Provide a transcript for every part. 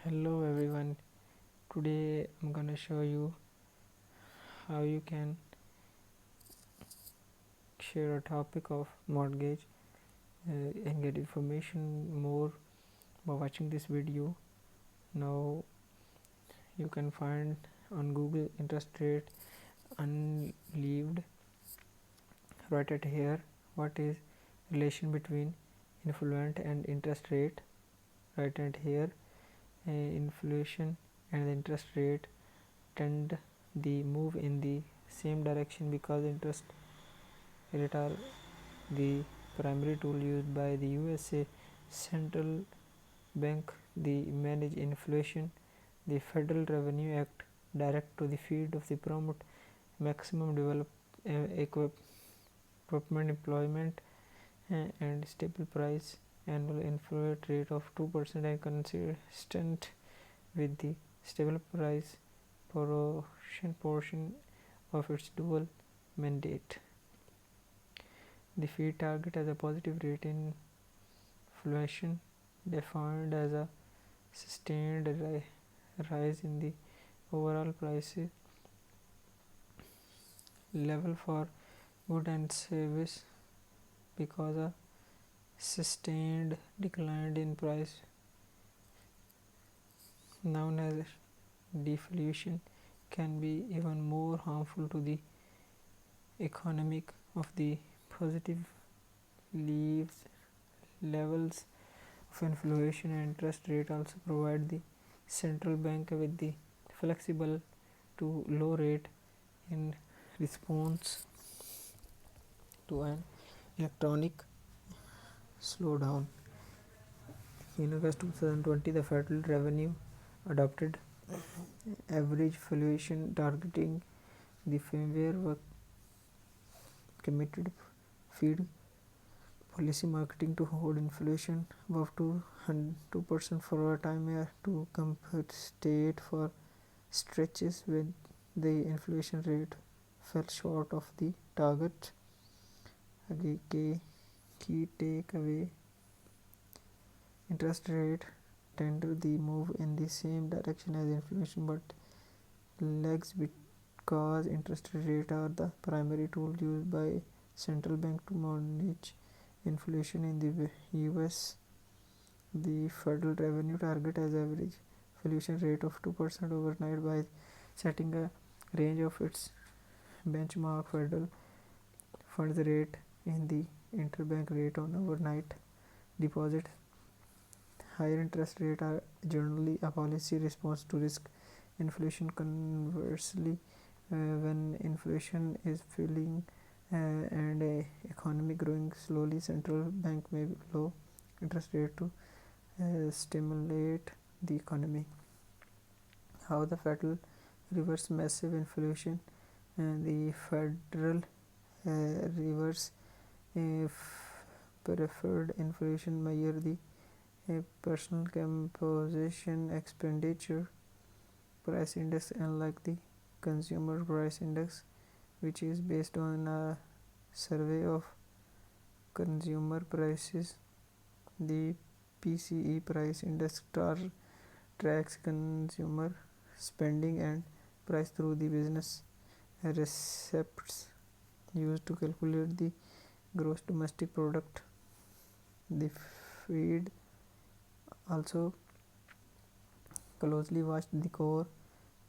Hello everyone. Today I'm gonna show you how you can share a topic of mortgage and get information more by watching this video. Now you can find on Google interest rate unleaved. Right at here, what is relation between inflation and interest rate? Right at here, inflation and the interest rate tend the move in the same direction because interest rate are the primary tool used by the USA Central Bank to manage inflation. The Federal Revenue Act direct to the feed of the promote maximum equipment employment and stable price. Annual inflation rate of 2% and consistent with the stable price portion of its dual mandate. The fee target as a positive rate in inflation defined as a sustained rise in the overall price level for goods and service because a sustained decline in price known as deflation can be even more harmful to the economy of the positive levels of inflation and interest rate also provide the central bank with the flexible to low rate in response to an electronic slowdown. In August 2020, the Federal Revenue adopted average inflation targeting the framework committed feed policy marketing to hold inflation above 2% for a time to compensate for stretches when the inflation rate fell short of the target. Key takeaway: interest rate tend to move in the same direction as inflation but lags because interest rate are the primary tool used by central bank to manage inflation in the US. The Federal Revenue target as average inflation rate of 2% overnight by setting a range of its benchmark federal funds rate in the interbank rate on overnight deposits. Higher interest rates are generally a policy response to risk inflation. Conversely, when inflation is falling and a economy growing slowly, central bank may low interest rate to stimulate the economy. How the Federal reverse massive inflation and the Federal reverse preferred inflation measure the personal composition expenditure price index, unlike the consumer price index, which is based on a survey of consumer prices. The PCE price index tracks consumer spending and price through the business receipts used to calculate the gross domestic product. The Fed also closely watched the core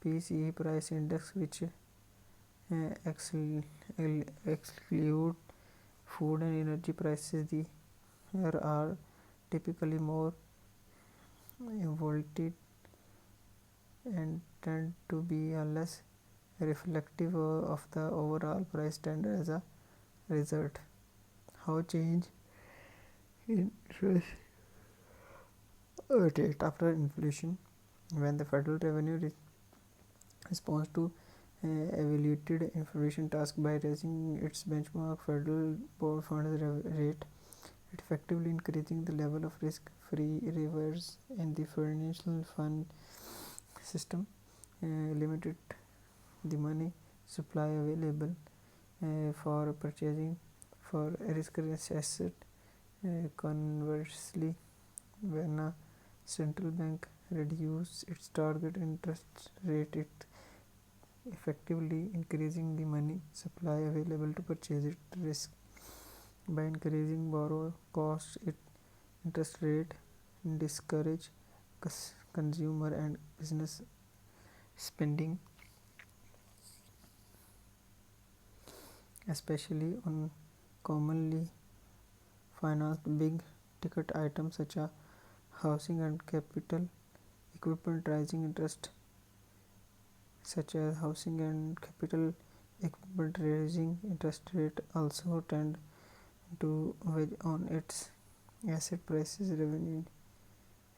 PCE price index, which exclude food and energy prices. The are typically more volatile and tend to be less reflective of the overall price trend. As a result, how change interest rate after inflation? When the Federal Revenue responds to evaluated inflation task by raising its benchmark federal funds rate, it effectively increasing the level of risk-free reserves in the financial fund system, limited the money supply available for purchasing for risk asset. Conversely, when a central bank reduce its target interest rate, it effectively increasing the money supply available to purchase it risk. By increasing borrow cost, it interest rate discourage consumer and business spending, especially on commonly financed big ticket items such as housing and capital equipment. Rising interest such as housing and capital equipment raising interest rate also tend to weigh on its asset prices revenue,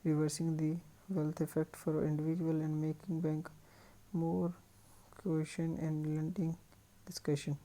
reversing the wealth effect for individual and making bank more cautious in lending discussion.